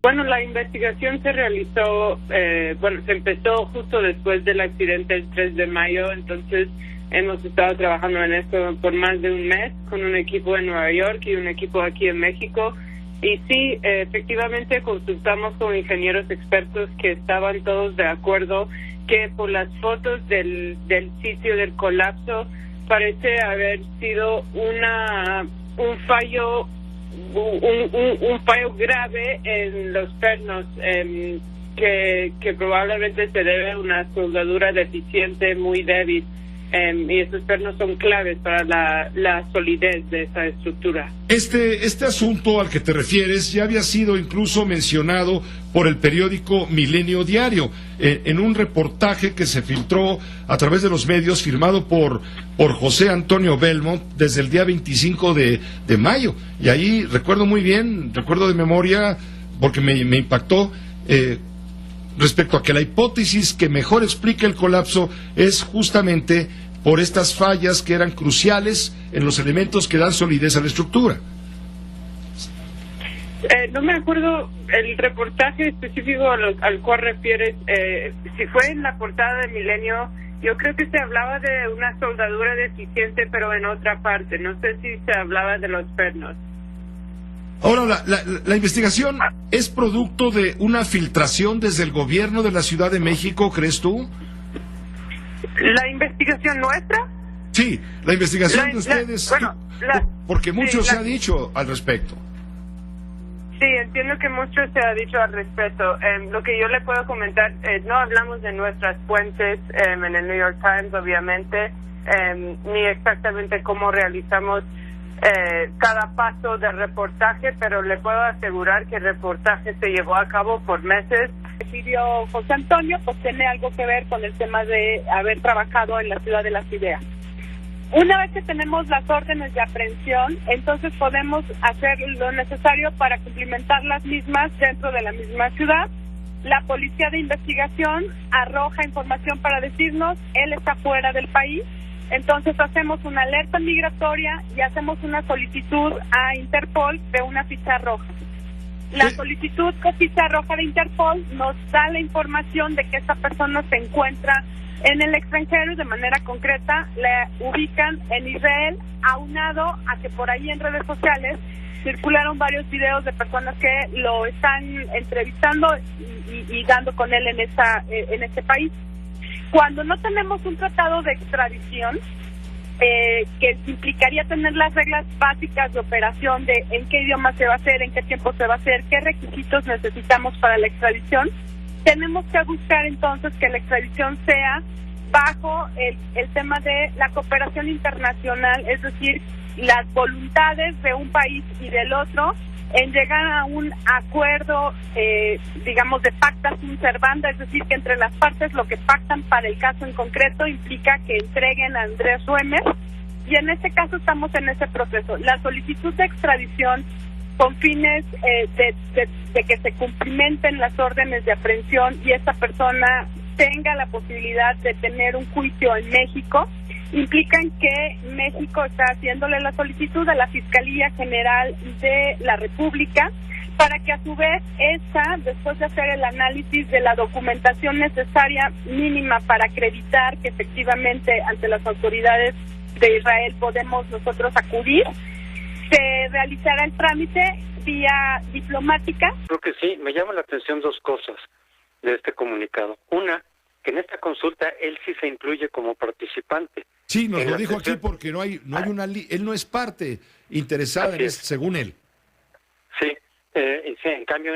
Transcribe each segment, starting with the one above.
Bueno, la investigación se realizó, se empezó justo después del accidente el 3 de mayo, entonces hemos estado trabajando en esto por más de un mes con un equipo en Nueva York y un equipo aquí en México. Y sí, efectivamente consultamos con ingenieros expertos que estaban todos de acuerdo que por las fotos del sitio del colapso parece haber sido un fallo grave en los pernos, que probablemente se debe a una soldadura deficiente muy débil, y esos pernos son claves para la solidez de esa estructura. Este asunto al que te refieres ya había sido incluso mencionado por el periódico Milenio Diario, en un reportaje que se filtró a través de los medios, firmado por José Antonio Belmont desde el día 25 de mayo. Y ahí recuerdo muy bien, recuerdo de memoria, porque me impactó, respecto a que la hipótesis que mejor explica el colapso es justamente por estas fallas que eran cruciales en los elementos que dan solidez a la estructura. No me acuerdo el reportaje específico al cual refieres. Si fue en la portada de Milenio, yo creo que se hablaba de una soldadura deficiente, pero en otra parte. No sé si se hablaba de los pernos. Ahora, la investigación es producto de una filtración desde el gobierno de la Ciudad de México, ¿crees tú? ¿La investigación nuestra? Sí, la investigación de ustedes, porque mucho se ha dicho al respecto. Sí, entiendo que mucho se ha dicho al respecto. Lo que yo le puedo comentar, no hablamos de nuestras fuentes en el New York Times, obviamente, ni exactamente cómo realizamos cada paso del reportaje, pero le puedo asegurar que el reportaje se llevó a cabo por meses. Decidió José Antonio, pues tiene algo que ver con el tema de haber trabajado en la Ciudad de las Ideas. Una vez que tenemos las órdenes de aprehensión, entonces podemos hacer lo necesario para cumplimentar las mismas dentro de la misma ciudad. La policía de investigación arroja información para decirnos, él está fuera del país. Entonces hacemos una alerta migratoria y hacemos una solicitud a Interpol de una ficha roja. La solicitud de ficha roja de Interpol nos da la información de que esta persona se encuentra en el extranjero y de manera concreta le ubican en Israel, aunado a que por ahí en redes sociales circularon varios videos de personas que lo están entrevistando y dando con él en este país. Cuando no tenemos un tratado de extradición, que implicaría tener las reglas básicas de operación de en qué idioma se va a hacer, en qué tiempo se va a hacer, qué requisitos necesitamos para la extradición, tenemos que buscar entonces que la extradición sea bajo el tema de la cooperación internacional, es decir, las voluntades de un país y del otro en llegar a un acuerdo, digamos, de pacta sunt servanda, es decir, que entre las partes lo que pactan para el caso en concreto implica que entreguen a Andrés Ruemer, y en este caso estamos en ese proceso. La solicitud de extradición con fines de que se cumplimenten las órdenes de aprehensión y esta persona tenga la posibilidad de tener un juicio en México, implican que México está haciéndole la solicitud a la Fiscalía General de la República para que a su vez esta, después de hacer el análisis de la documentación necesaria mínima para acreditar que efectivamente ante las autoridades de Israel podemos nosotros acudir, se realizará el trámite vía diplomática. Creo que sí, me llama la atención dos cosas de este comunicado. Una, que en esta consulta él sí se incluye como participante. Sí, nos lo dijo aquí porque no hay una él no es parte interesada según él. Sí, sí, en cambio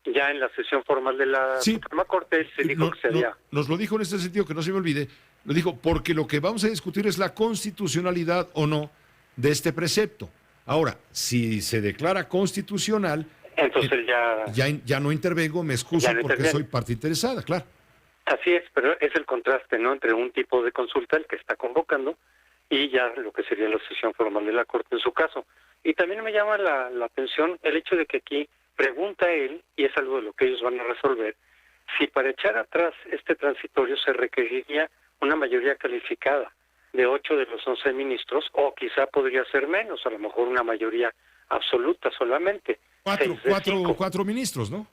ya en la sesión formal de la Suprema Corte él se dijo que sería. Nos lo dijo en este sentido, que no se me olvide, lo dijo porque lo que vamos a discutir es la constitucionalidad o no de este precepto. Ahora, si se declara constitucional, entonces ya no intervengo, me excuso porque soy parte interesada, claro. Así es, pero es el contraste, ¿no?, entre un tipo de consulta, el que está convocando, y ya lo que sería la sesión formal de la Corte en su caso. Y también me llama la atención el hecho de que aquí pregunta él, y es algo de lo que ellos van a resolver, si para echar atrás este transitorio se requeriría una mayoría calificada de 8 de los 11 ministros, o quizá podría ser menos, a lo mejor una mayoría absoluta solamente. Cuatro ministros, ¿no?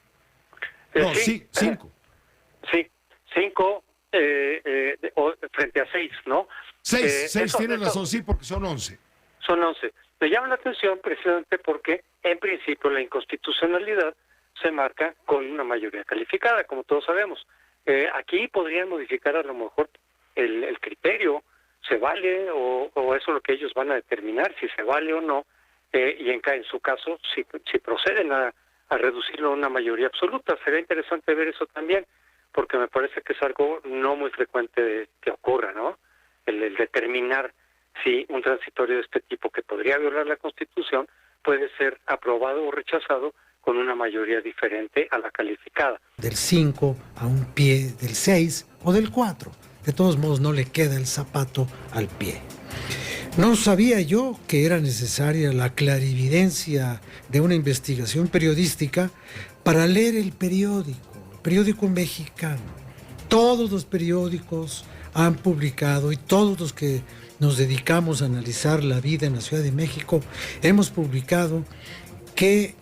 Sí, 5. Sí, 5 frente a 6, ¿no? 6 tienen razón, sí, porque son 11. Son 11. Me llama la atención precisamente porque, en principio, la inconstitucionalidad se marca con una mayoría calificada, como todos sabemos. Aquí podrían modificar a lo mejor el criterio, se vale o eso es lo que ellos van a determinar, si se vale o no, y en su caso, si proceden a reducirlo a una mayoría absoluta. Sería interesante ver eso también, porque me parece que es algo no muy frecuente que ocurra, ¿no? El determinar si un transitorio de este tipo, que podría violar la Constitución, puede ser aprobado o rechazado con una mayoría diferente a la calificada. Del 5 a un pie del 6 o del 4. De todos modos, no le queda el zapato al pie. No sabía yo que era necesaria la clarividencia de una investigación periodística para leer el periódico mexicano. Todos los periódicos han publicado, y todos los que nos dedicamos a analizar la vida en la Ciudad de México, hemos publicado que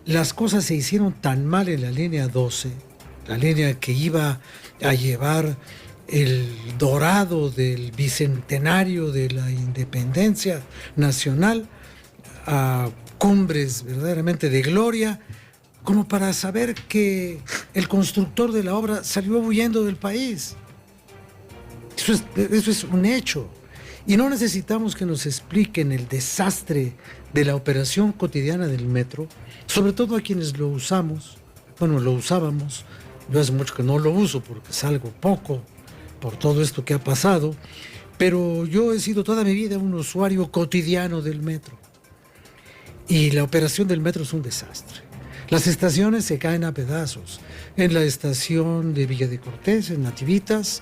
las cosas se hicieron tan mal en la línea 12, la línea que iba a llevar el dorado del bicentenario de la independencia nacional a cumbres verdaderamente de gloria, como para saber que el constructor de la obra salió huyendo del país. Eso es un hecho. Y no necesitamos que nos expliquen el desastre de la operación cotidiana del metro, sobre todo a quienes lo usamos. Bueno, lo usábamos. Yo hace mucho que no lo uso porque salgo poco por todo esto que ha pasado, pero yo he sido toda mi vida un usuario cotidiano del metro. Y la operación del metro es un desastre. Las estaciones se caen a pedazos. En la estación de Villa de Cortés, en Nativitas,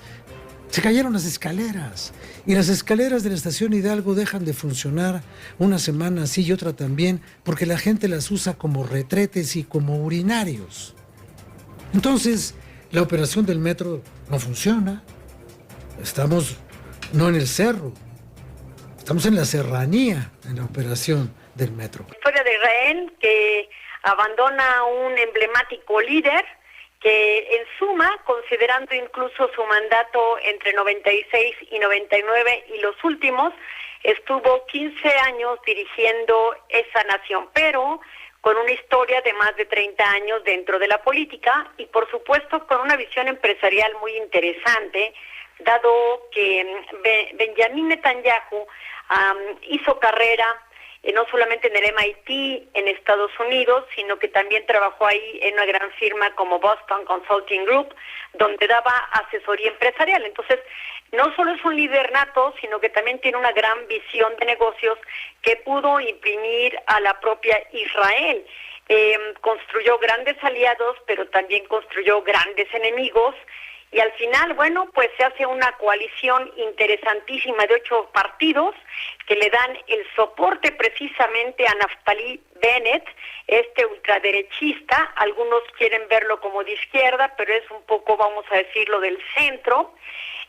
se cayeron las escaleras. Y las escaleras de la estación Hidalgo dejan de funcionar una semana así y otra también, porque la gente las usa como retretes y como urinarios. Entonces, la operación del metro no funciona. Estamos no en el cerro, estamos en la serranía en la operación del metro. La historia de Israel, que abandona un emblemático líder que en suma, considerando incluso su mandato entre 96 y 99 y los últimos, estuvo 15 años dirigiendo esa nación, pero con una historia de más de 30 años dentro de la política y por supuesto con una visión empresarial muy interesante, dado que Benjamín Netanyahu hizo carrera no solamente en el MIT en Estados Unidos, sino que también trabajó ahí en una gran firma como Boston Consulting Group, donde daba asesoría empresarial. Entonces, no solo es un líder nato, sino que también tiene una gran visión de negocios que pudo imprimir a la propia Israel. Construyó grandes aliados, pero también construyó grandes enemigos. Y al final, bueno, pues se hace una coalición interesantísima de 8 partidos que le dan el soporte precisamente a Naftali Bennett, este ultraderechista. Algunos quieren verlo como de izquierda, pero es un poco, vamos a decirlo, del centro.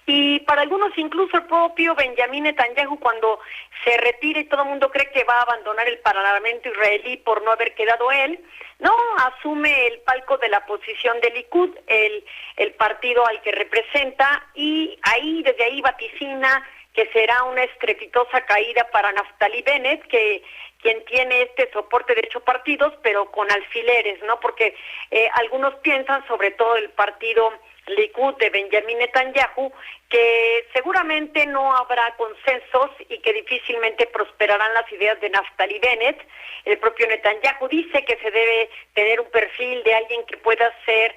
Y para algunos incluso el propio Benjamín Netanyahu, cuando se retira y todo el mundo cree que va a abandonar el parlamento israelí por no haber quedado él, no, asume el palco de la posición del Likud, el partido al que representa, y desde ahí vaticina que será una estrepitosa caída para Naftali Bennett, quien tiene este soporte de 8 partidos, pero con alfileres, ¿no? Porque algunos piensan, sobre todo el partido Likud de Benjamín Netanyahu, que seguramente no habrá consensos y que difícilmente prosperarán las ideas de Naftali Bennett. El propio Netanyahu dice que se debe tener un perfil de alguien que pueda ser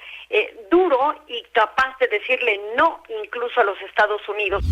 duro y capaz de decirle no incluso a los Estados Unidos.